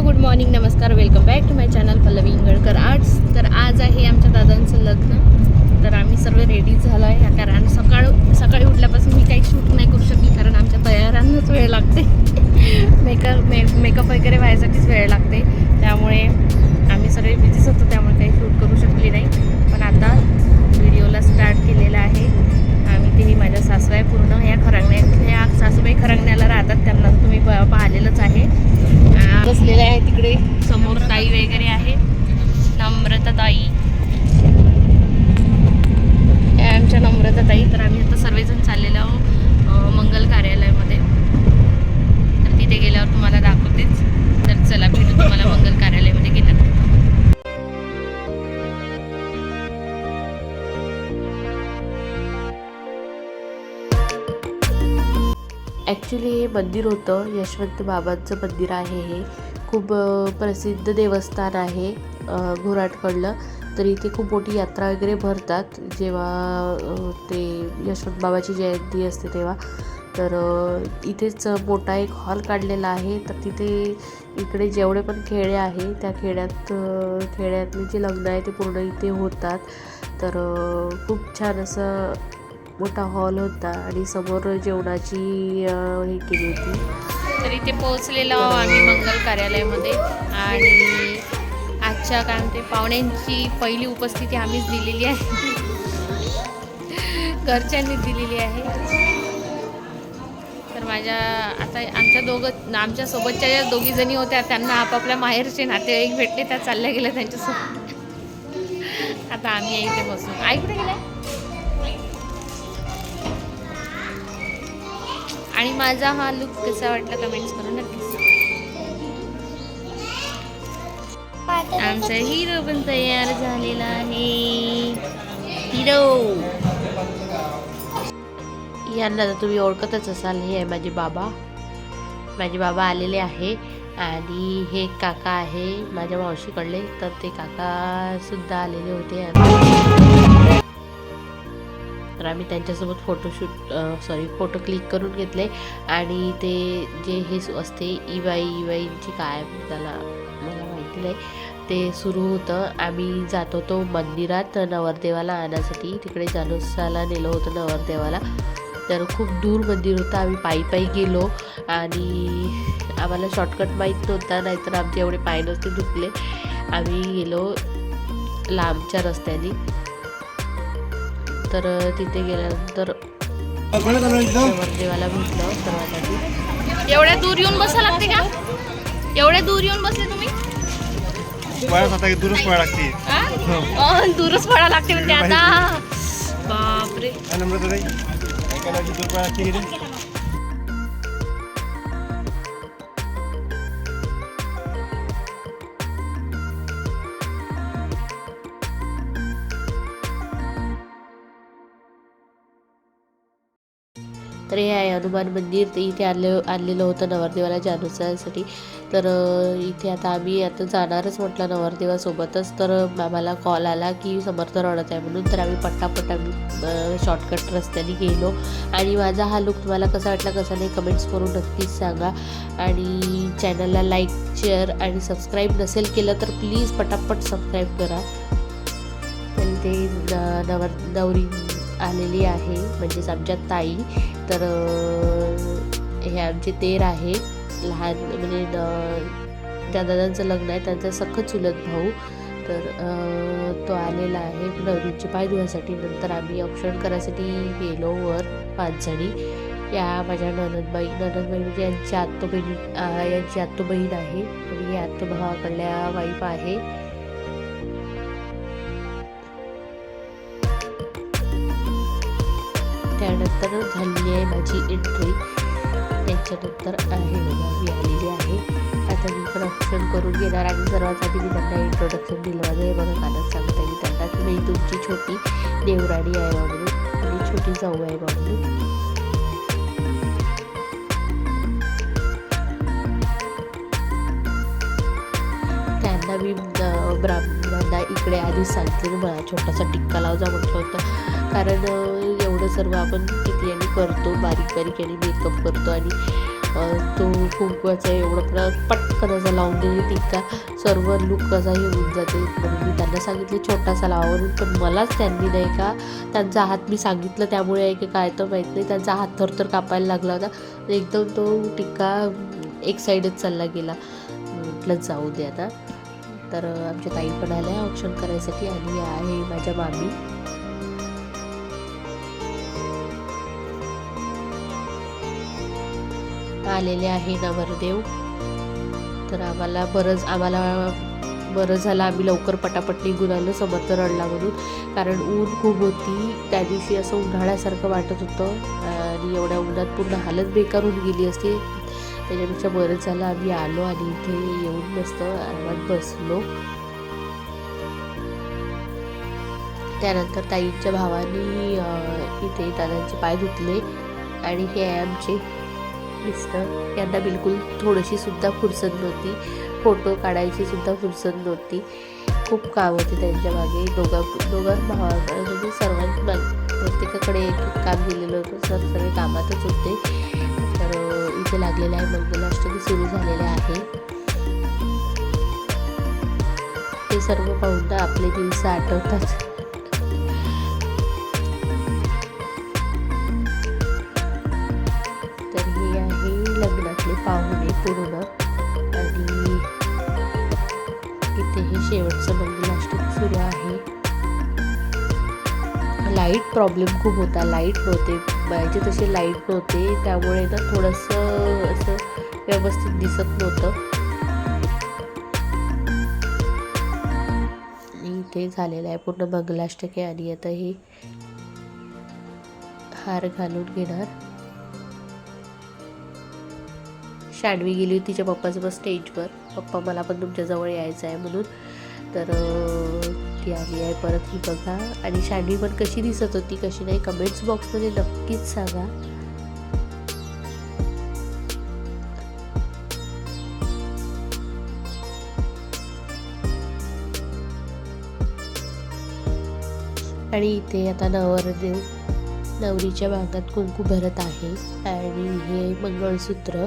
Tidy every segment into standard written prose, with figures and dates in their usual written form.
Hello, good morning, नमस्कार, welcome back to my channel Pallavi Ingalkar arts. आज आहे आमच्या दादांचं लग्न. तर आम्ही सर्व रेडी झालो आहे, कारण सकाळी उठल्यापासून मी काही शूट नाही करू शकली, कारण आमच्या तयारांनाच वेळ लागते. मेकअप वगैरे व्हायसाठीच वेळ लागते, त्यामुळे आम्ही सगळे बिझीच होतो, त्यामुळे काही शूट करू शकली नाही. पण आता व्हिडिओला स्टार्ट केलेला आहे आम्ही. तेही माझ्या सासूबाई पूर्ण ह्या सासूबाई खरंगण्याला राहतात, त्यांना तुम्ही पाहिलेलंच आहे. बसलेले आहे तिकडे समोर ताई वगैरे आहे, नम्रता ताई, आमच्या नम्रता ताई. तर आम्ही आता सर्वजण चाललेलो आहोत मंगल कार्यालयामध्ये. तर तिथे गेल्यावर तुम्हाला दाखवतेच. तर चला, भेटू तुम्हाला मंगल कार्यालयामध्ये गेल्यानंतर. ॲक्च्युली हे मंदिर होतं यशवंत बाबांचं मंदिर आहे. हे खूप प्रसिद्ध देवस्थान आहे घोराटकडलं. तर इथे खूप मोठी यात्रा वगैरे भरतात जेव्हा ते यशवंत बाबाची जयंती असते तेव्हा. तर इथेच मोठा एक हॉल काढलेला आहे. तर तिथे इकडे जेवढे पण खेडे आहे त्या खेड्यातले जे लग्न आहे ते पूर्ण इथे होतात. तर खूप छान असं मोठा हॉल होता आणि समोर जेवणाची हे केली होती. तर इथे पोहोचलेलो आम्ही मंगल कार्यालयामध्ये. आणि आजच्या काय म्हणते पाहुण्यांची पहिली उपस्थिती आम्हीच दिलेली आहे, घरच्यांनी दिलेली आहे. तर आमच्या सोबतच्या ज्या दोघी जणी होत्या त्यांना आपापल्या माहेरचे नातेवाईक भेटले, त्या चालल्या गेल्या त्यांच्यासोबत. आता आम्ही इथे बसून ऐकून गेल्या. आणि माझा हा लुक कसा वाटला कमेंट्स करून नक्कीच. आमचा हिरो पण तयार झालेला आहे. हिरो यांना तर तुम्ही ओळखतच असाल, हे आहे माझे बाबा आलेले आहे. आणि हे काका आहे माझ्या मावशीकडले, तर ते काका सुद्धा आलेले होते. तर आम्ही त्यांच्यासोबत फोटो क्लिक करून घेतले. आणि ते जे हे असते इवाईची काय त्याला मला माहिती नाही, ते सुरू होतं. आम्ही जात होतो मंदिरात नवरदेवाला आणण्यासाठी. तिकडे जानुसाला नेलं होतं नवरदेवाला. तर खूप दूर मंदिर होतं. आम्ही पायी गेलो आणि आम्हाला शॉर्टकट माहीत नव्हता, नाहीतर आमचे एवढे पाय नसते दुखले. आम्ही गेलो लांबच्या रस्त्याने. तर तिथे गेल्यानंतर नवरदेवाला भेटलं सर्वात आधी. एवढ्या दूर येऊन बसा लागते का? एवढ्या दूर येऊन बसले तुम्ही? दूरच पळा लागते. दूरच पळा लागते म्हणजे आता बापरे. तर हे आहे हनुमान मंदिर. ते इथे आणलेलं होतं नवरदेवाला जानुसासाठी. तर इथे आता आम्ही जाणारच म्हटलं नवरदेवासोबतच. तर आम्हाला कॉल आला की समर्थ रडत आहे म्हणून. तर आम्ही पटापट शॉर्टकट रस्त्याने गेलो. आणि माझा हा लुक तुम्हाला कसा वाटला कसा नाही कमेंट्स करून नक्कीच सांगा. आणि चॅनलला लाईक, शेअर आणि सबस्क्राईब नसेल केलं तर प्लीज पटापट सबस्क्राईब करा. आणि ते नवरी आलेली आहे, म्हणजेच आमच्या ताई. तर हे आमचे तेर आहे, लहान म्हणजे त्या दादांचं लग्न आहे, त्यांचा सख्खं चुलत भाऊ. तर तो आलेला आहे नवरीचे पाय धुवायसाठी. नंतर आम्ही औक्षण करायसाठी गेलो वर 5 जणी. या माझ्या ननदबाई म्हणजे यांची आत्तो बहीण आहे. आणि या आत्तो भावाकडल्या वाईफ आहे. त्यानंतर झालेली आहे माझी एंट्री. त्यांच्यानंतर आहे बघा मी आलेली आहे. आता मी पण ऑप्शन करून घेणार. आणि सर्वात आधी मी त्यांना इंट्रोडक्शन दिलं माझं. हे बघा कानात सांगता मी त्यांना की मी तुमची छोटी देवराणी आहे म्हणून, आणि छोटी जाऊ आहे म्हणून. त्यांना मी ब्राह्मणांना इकडे आधीच सांगितलं मला छोटासा टिक्का लाव जा म्हटलं होतं. कारण एवढं सर्व आपण किती आणि करतो, बारीक आणि मेकअप करतो. आणि तो कुंकवाचा एवढं पटकन असा लावून देते टिक्का, सर्व लूक कसा येऊन जाते. म्हणून मी त्यांना सांगितले छोटासा लावा म्हणून, पण मलाच त्यांनी नाही का त्यांचा हात मी सांगितलं त्यामुळे आहे की काय तर माहीत नाही, त्यांचा हात थरथर कापायला लागला होता. एकदम तो टिक्का एक साईडच चालला गेला. म्हटलं जाऊ दे आता. तर आमच्या ताई पण आल्या ऑप्शन करायसाठी आणि आहे माझ्या मामी. आलेले आहे नवरदेव. तर आम्हाला बरं झालं आम्ही लवकर पटापट निघून आलो. समर्थ रडला म्हणून, कारण ऊन खूप होती त्या दिवशी, असं उन्हाळ्यासारखं वाटत होतं आणि एवढ्या उन्हात पूर्ण हालत बेकार होऊन गेली असती. त्याच्यापेक्षा बरं झालं आम्ही आलो आणि इथे येऊन मस्त आरामात बसलो. त्यानंतर ताईंच्या भावानी इथे दादांचे पाय धुतले आणि हे आहे आमचे मिस्टर. यांना बिलकुल थोडीशी सुद्धा फुरसत नव्हती, फोटो काढायची सुद्धा फुरसत नव्हती. खूप काम होते त्यांच्या मागे. दोघां भावाकडे म्हणजे सर्वांच्या मागे प्रत्येकाकडे एक काम दिलेलं होतं. सगळे कामातच होते. तर इथे लागलेलं आहे मंगलाष्टमी सुरू झालेले आहे. ते सर्व पाहून आपले दिवस आठवतात. तर हे आहे लग्नातले पाहुणे पूर्ण आणि इथे हे शेवटचं मंगलाष्टमी सुरू आहे. लाईट प्रॉब्लेम खूप होता, लाईट नव्हते पाहिजे तसे, लाईट नव्हते त्यामुळे ना थोडंसं असं व्यवस्थित दिसत नव्हतं. इथे झालेलं आहे पूर्ण मंगलाष्टकी आणि आता हे हार घालून घेणार. शान्वी गेली होती तिच्या पप्पाचं बस स्टेजवर, पप्पा मला पण तुमच्याजवळ यायचं आहे म्हणून. तर ती आली आहे परत. ही बघा. आणि शान्वी पण कशी दिसत होती कशी नाही कमेंट्स बॉक्समध्ये नक्कीच सांगा. आणि इथे आता नवरदेव नवरीच्या भागात कुंकू भरत आहे आणि हे मंगळसूत्र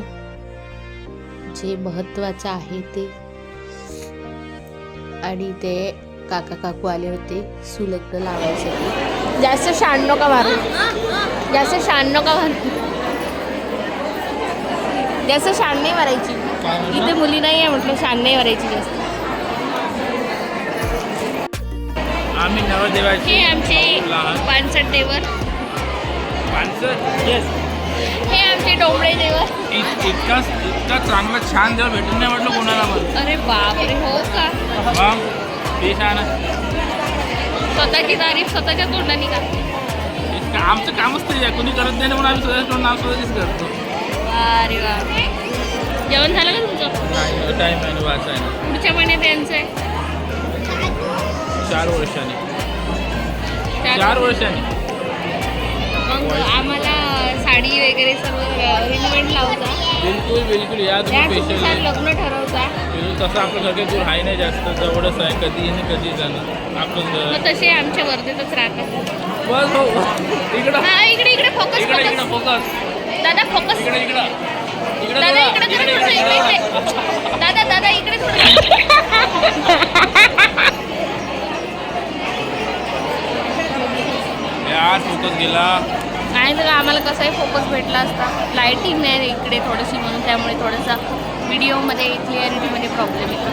जे महत्त्वाचं आहे ते. आणि ते काका काकू आले होते सुलग्न लावायसाठी. जास्त शान नका मारू, जास्त शान नका मारू, जास्त शान नाही मारायची. इथे मुली नाही आहे म्हटलं, शान नाही मारायची जास्त. आम्ही नवरदेवाची हे आमचे पानसट देवर, हे आमचे डोंबळे देवर. इतका चांगला छान जेव्हा भेटून नाही म्हटलं कोणाला पण. अरे बापरे, हो का? मग ते छान स्वतःची तारीफ स्वतःच्या तोंडाने का? आमचं कामच ते कोणी करत नाही ना, म्हणून आम्ही स्वतःच्या तोंड नाव स्वतःचीच करतो. अरे वा. जेवण झालं का तुमचं? टाईम आहे ना, वाच आहे ना. पुढच्या महिन्यात यांचं आहे 4 वर्षांनी. 4 वर्षांनी. मग आम्हाला साडी वगैरे सर्व रेनोवेट लावता. बिलकुल या तुम्ही त्यानुसार लग्न ठरवता. तसं आपलं घर काही दूर आहे नाही, जास्त जवळच आहे. कधी कधी जाणं आपलं. मग तसे आमच्या वर्धेतच राहतात. बस हो इकडं. हा इकडे फोकस. इकडे फोकस. दादा फोकस. इकडे दादा इकडे थोडं इकडे. दादा इकडे थोडं. यार फोकस गेला. नाही तर आम्हाला कसाही फोकस भेटला असता. लाईटिंग नाही इकडे थोडीशी म्हणून, त्यामुळे थोडासा व्हिडिओमध्ये क्लिअरिटीमध्ये प्रॉब्लेम येतो.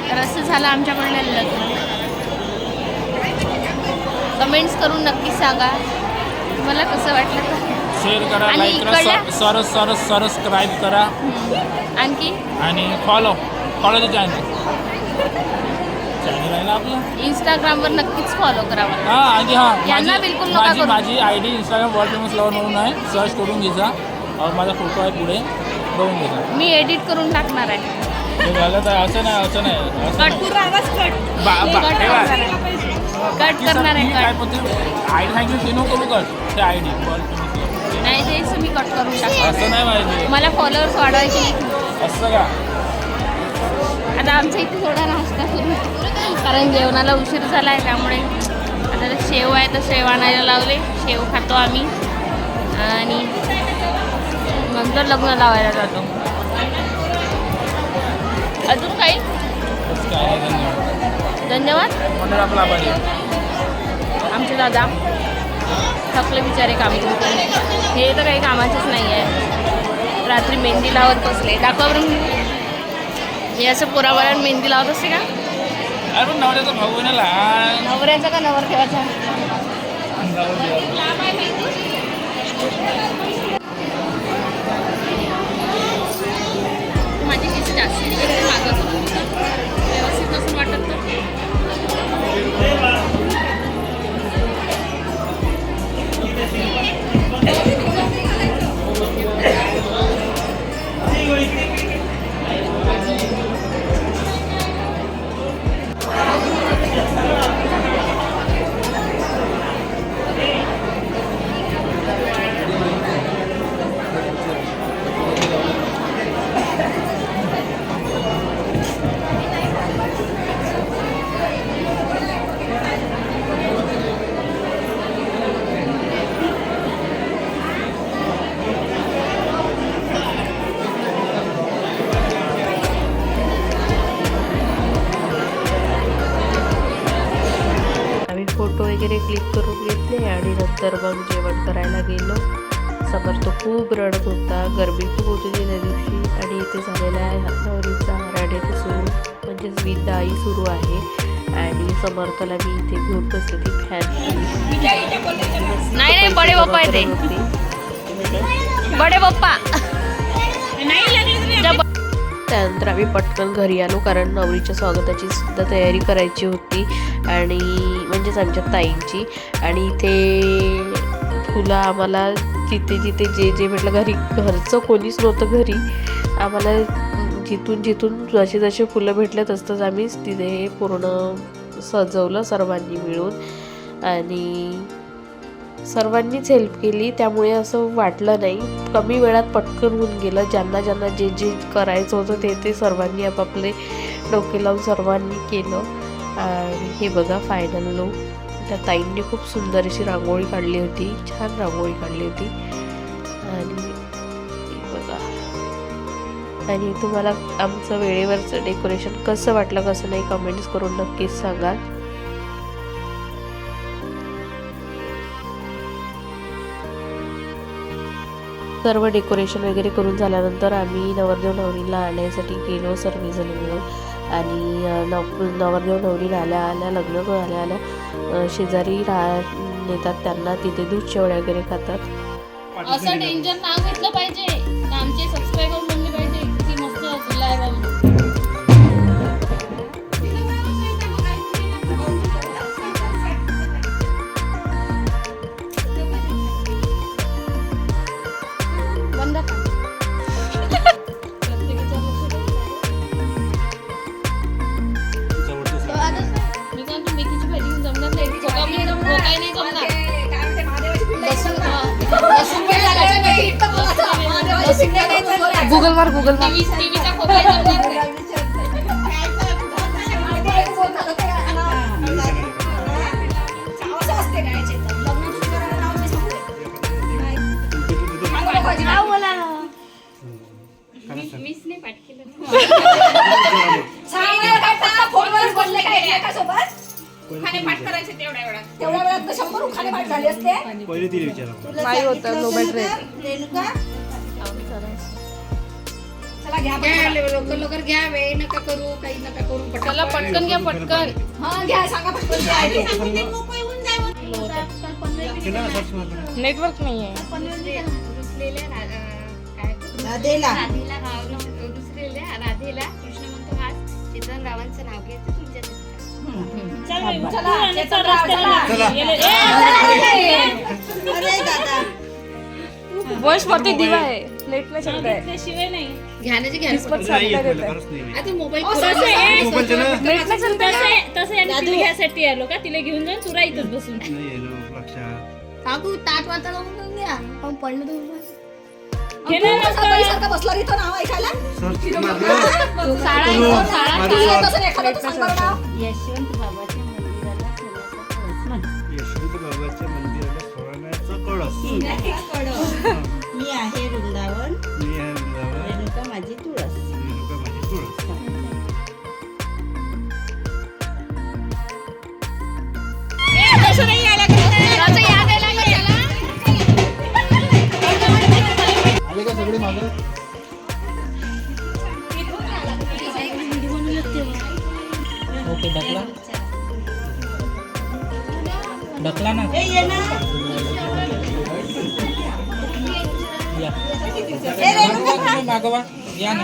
तर असं झालं आमच्याकडलं लग्न. कमेंट्स करून नक्कीच सांगा तुम्हाला कसं वाटलं तर. शेअर करा, लाईक करा, सबस्क्राईब करा. आणखी आणि फॉलो द चॅनल आहे ना आपलं. इंस्टाग्रामवर नक्कीच फॉलो करा मला. हां आणि यांना बिलकुल नका करू. माझी ID Instagram world famous lover म्हणून आहे. सर्च करून घ्यायचा. माझा फोटो आहे पुढे, बघून घ्यायचा. मी एडिट करून टाकणार आहे. हे झालं तर असं नाही कट करणार आहे. काय पण ते ID सांगितलं ते नको करू कट. ते ID वर्ल्ड फेमस नाही द्यायचं, मी कट करून टाकणार. असं नाही पाहिजे. मला फॉलोअर्स वाढवायचे नाही. असं का? आता आमच्या इथे थोडा नाश्ता सुरू, कारण जेवणाला उशीर झाला आहे. त्यामुळे आता शेव आहे तर शेव आणायला लावले. शेव खातो आम्ही आणि नंतर लग्न लावायला जातो. अजून काही बस काय नाही, धन्यवाद. धन्यवाद. मंडळ आपला आभारी आहे. आमचे दादा थकले बिचारे काम करून. हे तर काही कामाचेच नाही आहे. रात्री मेहंदी लावत बसले. दाखवा बरं. हे असं पोराबाळांना मेहंदी लावत असते का? अरे पण नवऱ्याचा भाऊ आहे ना लहान. नवऱ्याचा का नवरदेवाचा? माझी केस जास्त मागत व्यवस्थित नसून वाटत तर. फोटो वगैरे क्लिक करून घेतले आणि नंतर मग जेवण करायला गेलो. समर्थ खूप रडत होता. गरमी खूप होती त्या दिवशी आणि इथे झालेला आहे नवरीचा राडेने सुरू म्हणजेच विदाई सुरू आहे. आणि समर्थला मी इथे घेऊन बसले ती फॅन. नाही बडे पप्पा येते. बडे पप्पा. त्यानंतर आम्ही पटकन घरी आलो कारण नवरीच्या स्वागताची सुद्धा तयारी करायची होती आणि म्हणजेच आमच्या ताईंची. आणि इथे फुलं आम्हाला जिथे जिथे जे म्हटलं घरी घरचं कोणीच नव्हतं घरी. आम्हाला जिथून जसे जसे फुलं भेटले तसंच आम्ही तिथे पूर्ण सजवलं सर्वांनी मिळून आणि सर्वांनीच हेल्प केली. त्यामुळे असं वाटलं नाही. कमी वेळात पटकन होऊन गेलं. ज्यांना ज्यांना जे जे करायचं होतं ते सर्वांनी आपापले डोके लावून सर्वांनी केलं. आणि हे बघा फायनल लुक. त्या ताईंनी खूप सुंदर अशी रांगोळी काढली होती. छान रांगोळी काढली होती. आणि बघा आणि तुम्हाला आमचं वेळेवरचं डेकोरेशन कसं वाटलं कसं नाही कमेंट्स करून नक्कीच सांगा. सर्व डेकोरेशन वगैरे करून झाल्यानंतर आम्ही नवरदेव नवरीला आणण्यासाठी गेलो सर्वजण मिळून. आणि नवरदेव नवरी आल्या लग्न आल्या शेजारी नेतात त्यांना तिथे दूध शेवड्या वगैरे खातात. असं टेन्शन नाव घेतलं पाहिजे. आमचे सबस्क्रायबर म्हणले पाहिजे की मस्त फुलं आहे बाबा. गुगल मार टीव्हीचा खोका जमणार नाही. मीच नाही पाठ केलं. खाणे पाठ करायचे तेवढ्या वेळात 100 उखाणे पाठ झाले असते. पहिले तिला विचारा. काय होतं लो बॅटरी. चला घ्या लवकर घ्या. वेळ नका करू काही नका करू. चला पटकन घ्या पटकन. हा घ्या सांगा पटकन घ्या. नेटवर्क नाही आहे. राधेला राधेला कृष्ण म्हणतो हा चेतनरावांचं नाव घ्यायचं तुमच्या. अरे दादा वॉइस वरती दिवा आहे. नेट नाही चालत आहे. शिवाय नाही घ्यायची घ्या. आता मोबाईल नेट नाही चालत आहे. तसं आणि तिला घ्यासाठी आलो का तिला घेऊन जाऊन तुला इथंच बसून काकू ताट वाटा लावून घ्या. पण पडलं तुम्ही सारखं बसला इथं नाव ऐकायला. यशवंत बाबाच्या मंदिराला सोन्याचा कळस म्हण. यशवंत बाबाच्या मंदिराला सोन्याचा कळस. मी आहे वृंदावन रेणुका माझी तुळस. आले का सगळे मागं? ओके ढकला ढकला ना या मागवा या ना.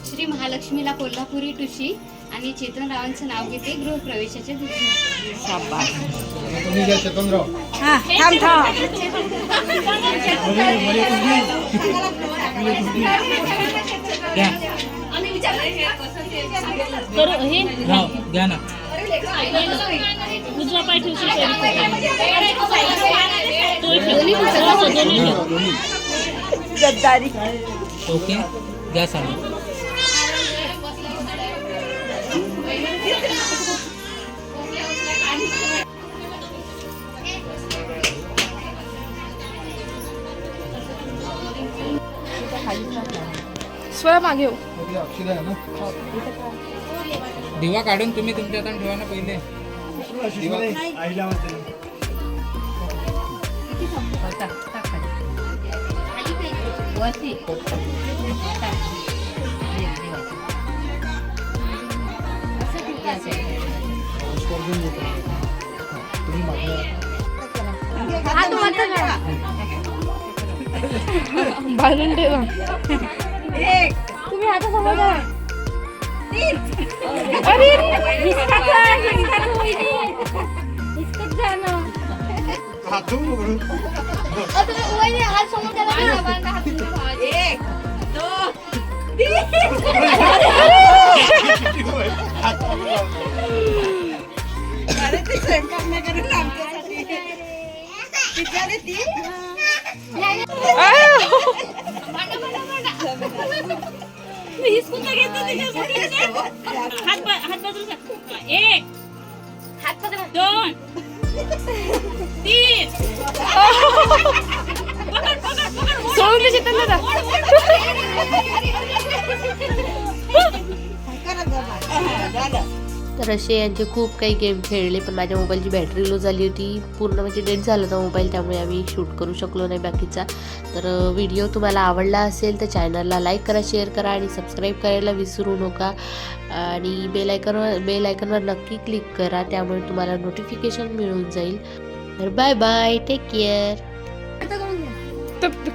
श्री महालक्ष्मीला कोल्हापुरी टुशी आणि चेतन रावांचं नाव घेते गृहप्रवेशाच्या दिवशी. तुम्ही घ्या चेतनराव. घ्या करू हे घ्या ना. उजवा पाय ठेवशील दोन्ही ओके घ्या साडी. स्वरा मागे हो. दिवा काढून तुम्ही तुमच्या हातात ठेवा ना पहिले. बांधून ठेवा. हात बाजूला एक दोन तीन सोडून दे चेतन दादा. तर असे यांचे खूप काही गेम खेळले, पण माझ्या मोबाईलची बॅटरी लो झाली होती, पूर्ण म्हणजे डेड झाला होता मोबाईल, त्यामुळे आम्ही शूट करू शकलो नाही बाकीचा. तर व्हिडिओ तुम्हाला आवडला असेल तर चॅनलला लाईक करा, शेअर करा आणि सबस्क्राईब करायला विसरू नका. आणि बेल आयकॉनवर नक्की क्लिक करा, त्यामुळे तुम्हाला नोटिफिकेशन मिळून जाईल. तर बाय बाय, टेक केअर.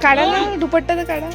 काढा ना दुपट्टा तर काढा.